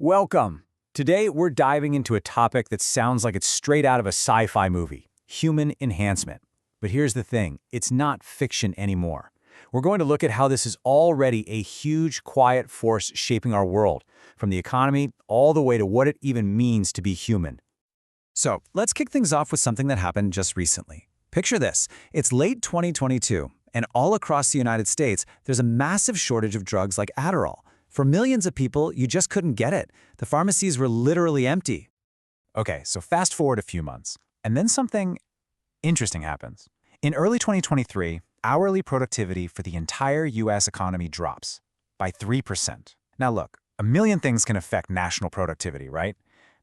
Welcome! Today, we're diving into a topic that sounds like it's straight out of a sci-fi movie, human enhancement. But here's the thing, it's not fiction anymore. We're going to look at how this is already a huge, quiet force shaping our world, from the economy all the way to what it even means to be human. So, let's kick things off with something that happened just recently. Picture this, it's late 2022, and all across the United States, there's a massive shortage of drugs like Adderall. For millions of people, you just couldn't get it. The pharmacies were literally empty. Okay, so fast forward a few months, and then something interesting happens. In early 2023, hourly productivity for the entire US economy drops by 3%. Now look, a million things can affect national productivity, right?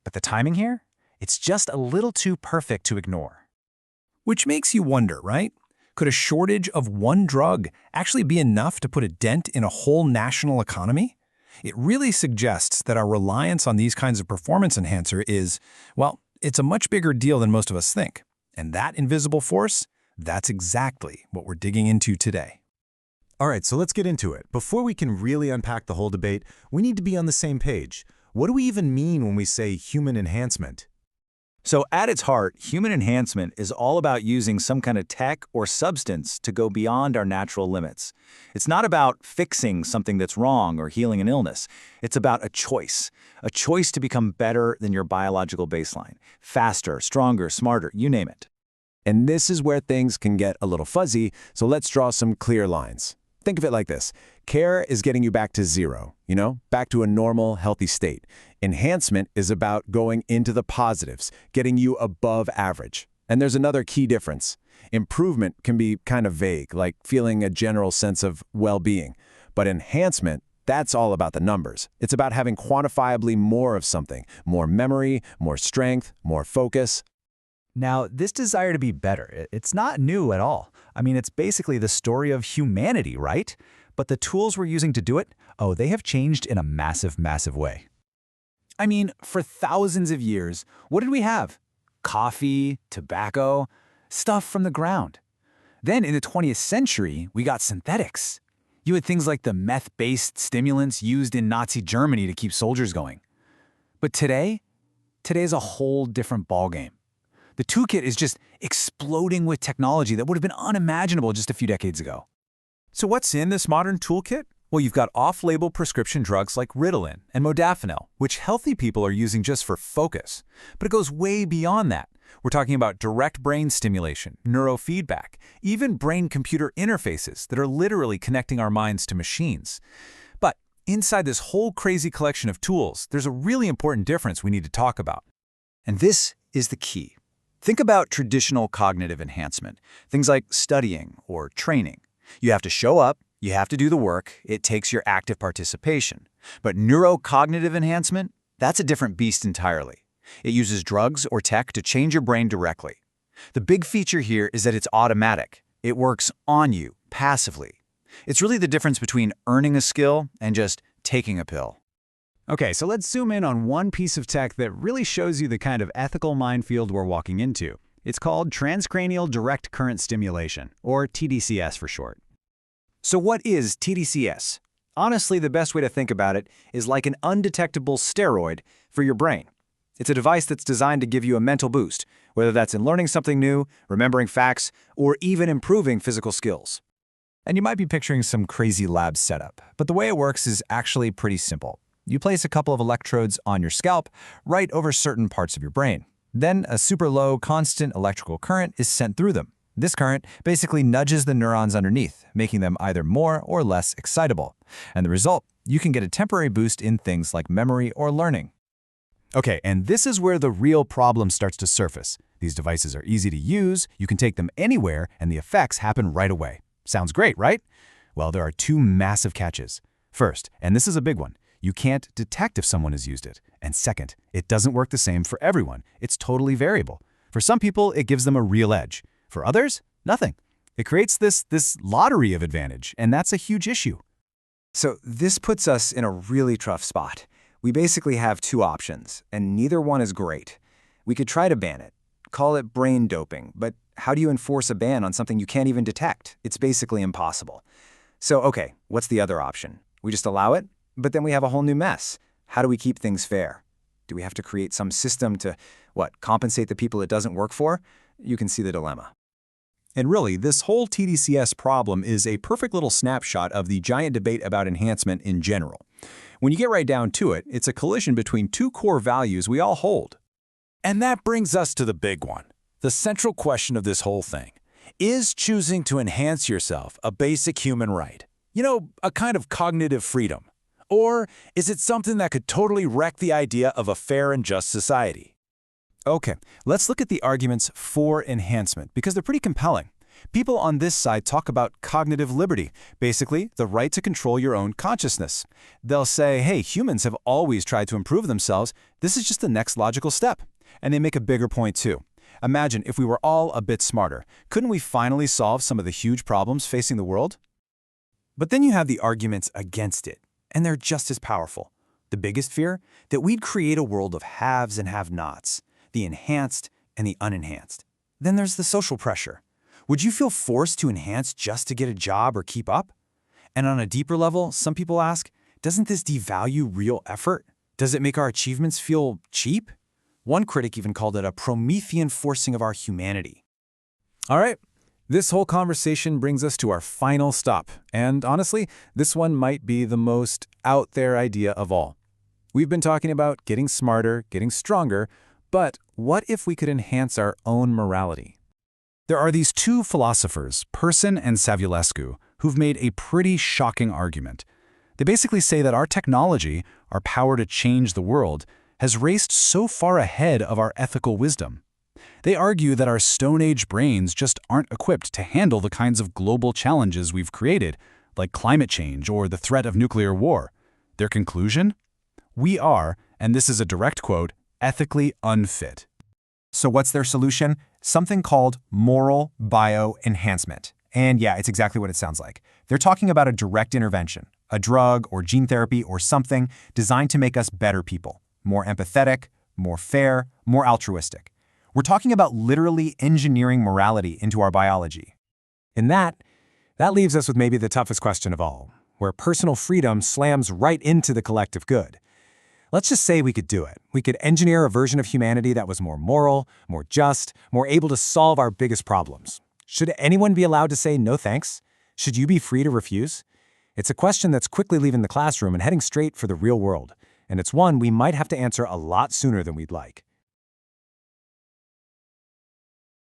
But the timing here? It's just a little too perfect to ignore. Which makes you wonder, right? Could a shortage of one drug actually be enough to put a dent in a whole national economy? It really suggests that our reliance on these kinds of performance enhancer is, well, it's a much bigger deal than most of us think. And that invisible force, that's exactly what we're digging into today. All right, so let's get into it. Before we can really unpack the whole debate, we need to be on the same page. What do we even mean when we say human enhancement? So at its heart, human enhancement is all about using some kind of tech or substance to go beyond our natural limits. It's not about fixing something that's wrong or healing an illness. It's about a choice to become better than your biological baseline, faster, stronger, smarter, you name it. And this is where things can get a little fuzzy, so let's draw some clear lines. Think of it like this. Care is getting you back to zero, back to a normal, healthy state. Enhancement is about going into the positives, getting you above average. And there's another key difference. Improvement can be kind of vague, like feeling a general sense of well-being. But enhancement, that's all about the numbers. It's about having quantifiably more of something, more memory, more strength, more focus. Now, this desire to be better, it's not new at all. I mean, it's basically the story of humanity, right? But the tools we're using to do it, they have changed in a massive, massive way. I mean, for thousands of years, what did we have? Coffee, tobacco, stuff from the ground. Then in the 20th century, we got synthetics. You had things like the meth-based stimulants used in Nazi Germany to keep soldiers going. But today's a whole different ballgame. The toolkit is just exploding with technology that would have been unimaginable just a few decades ago. So what's in this modern toolkit? Well, you've got off-label prescription drugs like Ritalin and modafinil, which healthy people are using just for focus. But it goes way beyond that. We're talking about direct brain stimulation, neurofeedback, even brain-computer interfaces that are literally connecting our minds to machines. But inside this whole crazy collection of tools, there's a really important difference we need to talk about. And this is the key. Think about traditional cognitive enhancement, things like studying or training. You have to show up, you have to do the work, it takes your active participation. But neurocognitive enhancement, that's a different beast entirely. It uses drugs or tech to change your brain directly. The big feature here is that it's automatic. It works on you, passively. It's really the difference between earning a skill and just taking a pill. Okay, so let's zoom in on one piece of tech that really shows you the kind of ethical minefield we're walking into. It's called transcranial direct current stimulation, or TDCS for short. So what is TDCS? Honestly, the best way to think about it is like an undetectable steroid for your brain. It's a device that's designed to give you a mental boost, whether that's in learning something new, remembering facts, or even improving physical skills. And you might be picturing some crazy lab setup, but the way it works is actually pretty simple. You place a couple of electrodes on your scalp right over certain parts of your brain. Then a super low, constant electrical current is sent through them. This current basically nudges the neurons underneath, making them either more or less excitable. And the result, you can get a temporary boost in things like memory or learning. Okay, and this is where the real problem starts to surface. These devices are easy to use, you can take them anywhere, and the effects happen right away. Sounds great, right? Well, there are two massive catches. First, and this is a big one, you can't detect if someone has used it. And second, it doesn't work the same for everyone. It's totally variable. For some people, it gives them a real edge. For others, nothing. It creates this lottery of advantage, and that's a huge issue. So this puts us in a really tough spot. We basically have two options, and neither one is great. We could try to ban it, call it brain doping, but how do you enforce a ban on something you can't even detect? It's basically impossible. So, okay, what's the other option? We just allow it? But then we have a whole new mess. How do we keep things fair? Do we have to create some system to, compensate the people it doesn't work for? You can see the dilemma. And really, this whole TDCS problem is a perfect little snapshot of the giant debate about enhancement in general. When you get right down to it, it's a collision between two core values we all hold. And that brings us to the big one, the central question of this whole thing. Is choosing to enhance yourself a basic human right? You know, a kind of cognitive freedom? Or is it something that could totally wreck the idea of a fair and just society? Okay, let's look at the arguments for enhancement, because they're pretty compelling. People on this side talk about cognitive liberty, basically the right to control your own consciousness. They'll say, hey, humans have always tried to improve themselves. This is just the next logical step. And they make a bigger point too. Imagine if we were all a bit smarter. Couldn't we finally solve some of the huge problems facing the world? But then you have the arguments against it, and they're just as powerful. The biggest fear? That we'd create a world of haves and have-nots, the enhanced and the unenhanced. Then there's the social pressure. Would you feel forced to enhance just to get a job or keep up? And on a deeper level, some people ask, doesn't this devalue real effort? Does it make our achievements feel cheap? One critic even called it a Promethean forcing of our humanity. All right, this whole conversation brings us to our final stop. And honestly, this one might be the most out there idea of all. We've been talking about getting smarter, getting stronger, but what if we could enhance our own morality? There are these two philosophers, Persson and Savulescu, who've made a pretty shocking argument. They basically say that our technology, our power to change the world, has raced so far ahead of our ethical wisdom. They argue that our Stone Age brains just aren't equipped to handle the kinds of global challenges we've created, like climate change or the threat of nuclear war. Their conclusion? We are, and this is a direct quote, ethically unfit. So what's their solution? Something called moral bioenhancement. And yeah, it's exactly what it sounds like. They're talking about a direct intervention, a drug or gene therapy or something designed to make us better people, more empathetic, more fair, more altruistic. We're talking about literally engineering morality into our biology. And that leaves us with maybe the toughest question of all, where personal freedom slams right into the collective good. Let's just say we could do it. We could engineer a version of humanity that was more moral, more just, more able to solve our biggest problems. Should anyone be allowed to say no thanks? Should you be free to refuse? It's a question that's quickly leaving the classroom and heading straight for the real world. And it's one we might have to answer a lot sooner than we'd like.